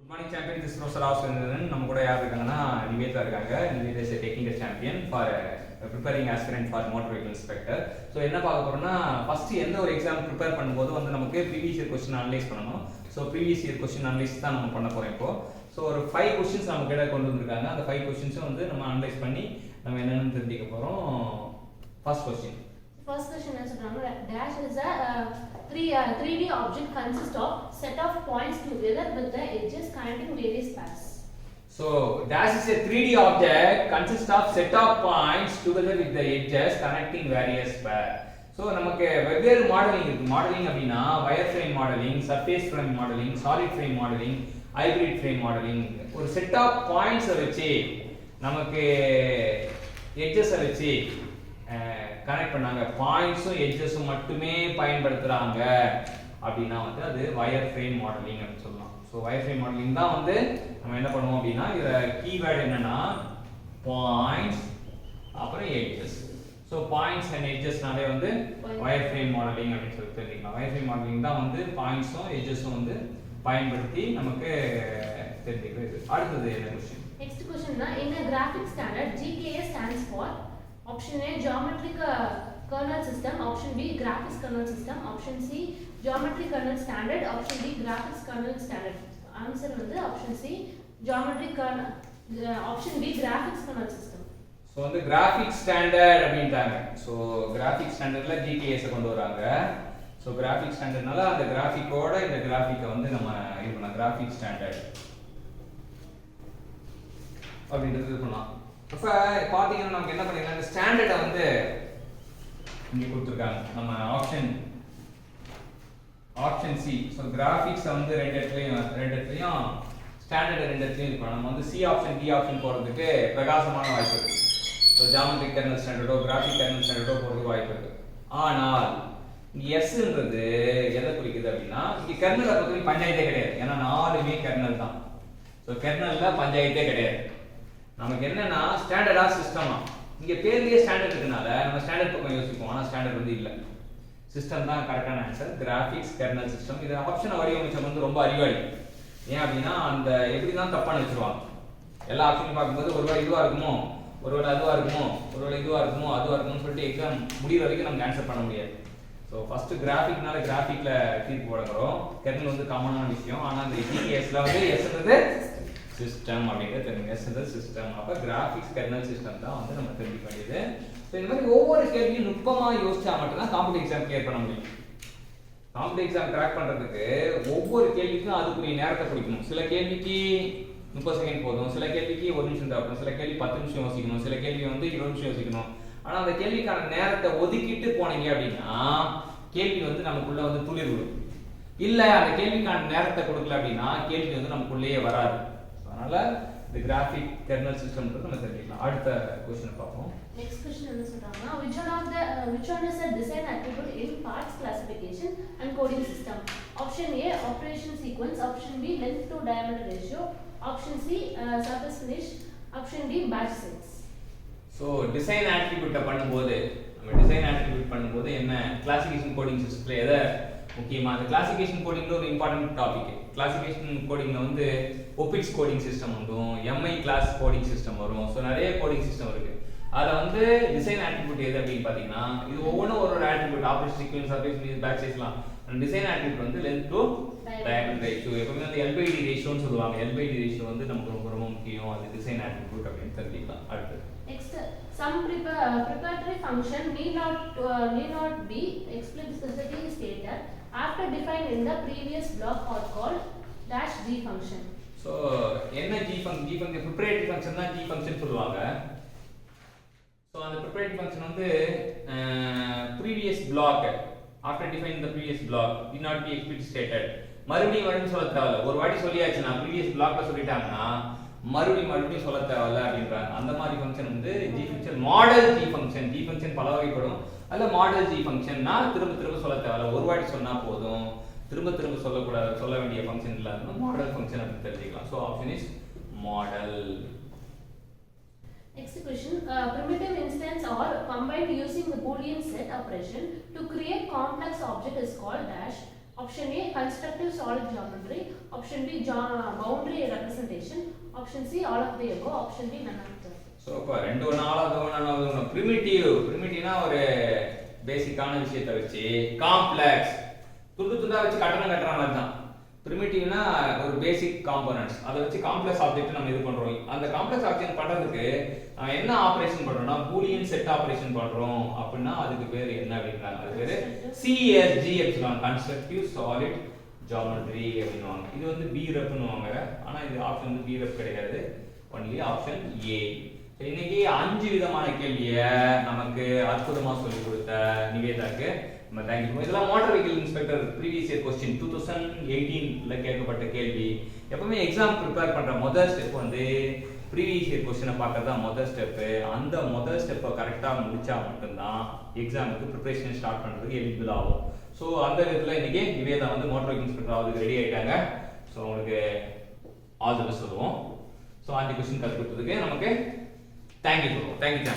Good morning, champion. This is Professor Austin. நம்ம கூட யார் இருக்காங்கன்னா நிவேதா இருக்காங்க. Nivetha is a technical champion for preparing aspirant for motor vehicle inspector. So என்ன பார்க்க போறோம்னா ஃபர்ஸ்ட் எந்த ஒரு எக்ஸாம் ப்ரிப்பேர் பண்ணும்போது வந்து நமக்கு previous year question அனலைஸ் பண்ணணும். So previous year question analyse தான் நம்ம பண்ண போறோம் இப்போ. So ஒரு 5 questions நம்ம கிட்ட கொண்டு வந்திருக்காங்க. அந்த 5 questions வந்து நம்ம அனலைஸ் பண்ணி நம்ம என்னன்னு தெரிஞ்சுக்க போறோம். First question. First question என்ன சொல்றாங்க, dash is a 3D object consists of set of points together with the edges connecting various paths. So dash is a 3D object consists of set of points together with the edges connecting various paths. So நமக்கு வெவ்வேறு modelling இருக்கு. Modelling அப்படினா wire frame modelling, surface frame modelling, solid frame modelling, hybrid frame modelling. ஒரு set of points வச்சு நமக்கு edges வச்சு connect பண்ணாங்க. பாயிண்ட்ஸும் எட்ஜஸும் மட்டுமே பயன்படுத்துறாங்க அப்படின்னா வந்து அது வயர் ஃப்ரேம் மாடலிங் அப்படின்னு சொல்லலாம். ஸோ வயர் ஃப்ரேம் மாடலிங் தான் வந்து நம்ம என்ன பண்ணுவோம் அப்படின்னா இதில் கீவேர்டு என்னன்னா பாயிண்ட்ஸ் அப்புறம் எட்ஜஸ். ஸோ பாயிண்ட்ஸ் அண்ட் எட்ஜஸ்னாலே வந்து வயர் ஃப்ரேம் மாடலிங் அப்படின்னு சொல்லி தெரிஞ்சுக்கலாம். வயர் ஃப்ரேம் மாடலிங் தான் வந்து பாயிண்ட்ஸும் எட்ஜஸும் வந்து பயன்படுத்தி நமக்கு தெரிஞ்சுக்கிறது. அடுத்தது என்ன question? Next question na, in a graphic standard GKS stands for option A geometric kernel system, option B graphics kernel system, option C geometry kernel standard, option D graphics kernel standard. Answer வந்து option C geometry kernel, option B graphics kernel system. So வந்து graphics standard அப்படின்ட்டாங்க. So graphics ஸ்டாண்டர்டில் ஜிடிஎஸை கொண்டு வராங்க. So graphics ஸ்டாண்டர்ட்னால அந்த கிராஃபிக்கோட இந்த கிராஃபிக்கை வந்து நம்ம இது பண்ணலாம். கிராஃபிக்ஸ் ஸ்டாண்டர்ட் அப்படின்றது இது பண்ணலாம். இப்போ பார்த்தீங்கன்னா நமக்கு என்ன பண்ணிக்கலாம், இந்த ஸ்டாண்டர்டை வந்து இங்கே கொடுத்துருக்காங்க. நம்ம ஆப்ஷன் சி. ஸோ கிராஃபிக்ஸை வந்து ரெண்டு இடத்துலையும் ஸ்டாண்டர்டை ரெண்டு இடத்துலையும் இருக்கணும். நம்ம வந்து சி ஆப்ஷன் டி ஆப்ஷன் போகிறதுக்கு பிரகாசமான வாய்ப்பு இருக்குது. ஸோ ஜாமெட்ரிக் கர்னல் ஸ்டாண்டர்டோ கிராஃபிக் கர்னல் ஸ்டாண்டர்டோ போகிறதுக்கு வாய்ப்பு இருக்குது. ஆனால் இங்கே எஸ்ன்றது எதை குறிக்குது அப்படின்னா இங்கே கர்னலை பொறுத்தவரைக்கும் பஞ்சாயத்தே கிடையாது. ஏன்னா 4மே கர்னல் தான். ஸோ கர்னலில் பஞ்சாயத்தே கிடையாது. நமக்கு என்னன்னா ஸ்டாண்டர்டா சிஸ்டமா. இங்க பேர்லயே ஸ்டாண்டர்ட் இருக்கனால நம்ம ஸ்டாண்டர்ட் பக்கம் யோசிப்போம். ஆனா ஸ்டாண்டர்ட் வந்து இல்ல. சிஸ்டம் தான் கரெக்டான ஆன்சர். Graphics kernel system. இது ஆப்ஷனை வடிவமைச்சவங்க வந்து ரொம்ப அறிவாளி. ஏன் அப்படின்னா அந்த எப்படி தான் தப்பான வச்சிருவாங்க. எல்லா ஆப்ஷனையும் பார்க்கும்போது ஒருவேளை இதுவா இருக்குமோ, ஒருவேளை அதுவா இருக்குமோ, ஒருவேளை இதுவா இருக்குமோ, அதுவா இருக்கும்னு சொல்லிட்டு எக்ஸாம் முடிகிற வரைக்கும் நமக்கு ஆன்சர் பண்ண முடியாது. ஸோ ஃபர்ஸ்ட் கிராஃபிக்னால கிராஃபிக்ல தீர்ப்பு போடுறோம். கர்னல் வந்து காமனான விஷயம். ஆனா இந்த ஜிடிஎஸ்ல வந்து எஸ்ன்றது சிஸ்டம் அப்படிங்கிறது தெரியும். எஸ்ன்றது சிஸ்டம். அப்போ கிராஃபிக்ஸ் கர்னல் சிஸ்டம் தான் வந்து நம்ம தெரிஞ்சுக்க வேண்டியது. ஸோ இந்த மாதிரி ஒவ்வொரு கேள்வியும் நுட்பமாக யோசிச்சா மட்டும்தான் காம்படிட்டிவ் எக்ஸாம் கிளியர் பண்ண முடியும். காம்படிட்டிவ் எக்ஸாம் கிராக் பண்ணுறதுக்கு ஒவ்வொரு கேள்விக்கும் அதுக்குரிய நேரத்தை பிடிக்கணும். சில கேள்விக்கு 30 செகண்ட் போதும், சில கேள்விக்கு 1 நிமிஷம் தேவைப்படும், சில கேள்வி 10 நிமிஷம் யோசிக்கணும், சில கேள்வி வந்து 20 நிமிஷம் யோசிக்கணும். ஆனால் அந்த கேள்விக்கான நேரத்தை ஒதுக்கிட்டு போனீங்க அப்படின்னா கேள்வி வந்து நமக்குள்ள வந்து துளிர் விடும். இல்லை அந்த கேள்விக்கான நேரத்தை கொடுக்கல அப்படின்னா கேள்வி வந்து நமக்குள்ளேயே வராது. அதனால இந்த கிராஃபிக் கர்னல் சிஸ்டம்ன்றது நம்ம தெரிஞ்சுக்கலாம். அடுத்த क्वेश्चन பார்ப்போம். Next question என்ன சொல்றாங்கன்னா, which one is the design attribute in parts classification and coding system? Option A operation sequence, option B length to diameter ratio, option C surface finish, option D batch size. So design ஆட்ரிபியூட்டை பண்ணும்போது என்ன classification coding சிஸ்டத்தில் எதை முக்கியமாக அந்த classification கோடிங்கில் ஒரு important topic. Classification கோடிங்கில் வந்து ஒபிட்ஸ் coding system வரும், எம்ஐ கிளாஸ் கோடிங் சிஸ்டம் வரும். ஸோ நிறைய கோடிங் சிஸ்டம் இருக்குது. அதில் வந்து டிசைன் ஆட்ரிபியூட் எது அப்படின்னு பார்த்தீங்கன்னா இது ஒவ்வொன்றும் ஒரு attribute. Operation sequence, surface finish, பேக் சைஸ்லாம். டிசைன் ஆட்ரிபியூட் வந்து லென்த் டு டயமீட்டர் ரேஷியோ. எப்பவுமே வந்து எல்பைடி ரேஷியோன்னு சொல்லுவாங்க. எல்பைடி ரேஷியோ வந்து நமக்கு ரொம்ப ரொம்ப முக்கியம். அது டிசைன் ஆட்ரிபியூட் அப்படின்னு தெரிஞ்சுக்கலாம். அடுத்து Next, some preparatory function need not be explicitly stated after defined in the previous block or called dash g function. So என்ன g function preparatory function தான் g function சொல்லுவாங்க. So அந்த preparatory function வந்து previous block after defining the previous block need not be explicitly stated. மறுபடியும் சொல்ல தேவையில்ல. ஒரு வாட்டி சொல்லியாச்சுன்னா previous blockல சொல்லிட்டாங்கன்னா மறுபடியும் சொல்ல தேவையில்ல அப்படின்றாங்க. அந்த மாதிரி ஃபங்க்ஷன் வந்து G function, model G function. G function பல வகைப்படும். அதில் மாடல் ஜி ஃபங்க்ஷன்னா திரும்ப சொல்ல தேவையில்ல. ஒரு வாட்டி சொன்னா போதும். திரும்ப சொல்ல வேண்டிய ஃபங்க்ஷன் இல்லாத மாடல் ஃபங்க்ஷன் அப்படின்னு தெரிஞ்சுக்கலாம். So option is model. Next question, primitive instance or combined using the Boolean set operation to create complex object is called dash Option A, constructive solid geometry. Option B, boundary representation. Option C, all of the above. Option D, none of the above. So இப்போ ரெண்டு ஒன்றாவது ப்ரிமிட்டிவ்னா ஒரு பேசிக்கான விஷயத்தை வச்சு complex துண்டா வச்சு கட்டற மாதிரி தான். ப்ரிமிட்டிவ்னா ஒரு பேசிக் காம்போனன்ட்ஸ் அதை வச்சு காம்ப்ளெக்ஸ் ஆப்ஜெக்ட் நம்ம இது பண்றோம். அந்த காம்ப்ளெக்ஸ் ஆப்ஜெக்ட் பண்றதுக்கு என்ன ஆபரேஷன் பண்றோம்னா பூலியன் செட் ஆபரேஷன் பண்றோம். அப்படின்னா அதுக்கு பேர் என்ன அப்படின்றாங்க? அது பேரு CSG epsilon constructive solid geometry அப்படின்னுவாங்க. இது வந்து BREPனுவாங்க. ஆனா இது ஆப்ஷன் வந்து BREP கிடையாது. Only option A. இன்னைக்கு 5 விதமான கேள்வியை நமக்கு அற்புதமா சொல்லி கொடுத்த நிவேதாக்கு நம்ம தேங்க்யூ. இதெல்லாம் motor vehicle inspector previous year question 2018ல கேட்கப்பட்ட கேள்வி. எப்பவுமே எக்ஸாம் ப்ரிப்பேர் பண்ற முதல் ஸ்டெப் வந்து ப்ரீவியஸ் இயர் கொஸ்டினை பார்க்கறது தான் முதல் ஸ்டெப். அந்த முதல் ஸ்டெப்பை கரெக்டாக முடிச்சா மட்டும்தான் எக்ஸாமுக்கு ப்ரிப்பரேஷன் ஸ்டார்ட் பண்ணுறதுக்கு எலிஜிபிள் ஆகும். ஸோ அந்த விதத்தில் இன்னைக்கு நிவேதா வந்து மோட்டார் வெஹிக்கிள் இன்ஸ்பெக்டர் ஆகுதுக்கு ரெடி ஆயிட்டாங்க. ஸோ அவங்களுக்கு ஆல் தி பெஸ்ட் சொல்லுவோம். ஸோ 5 கொஸ்டின் கற்றுக் கொடுத்ததுக்கு நமக்கு தேங்க்யூ சொல்லுவோம். தேங்க்யூ.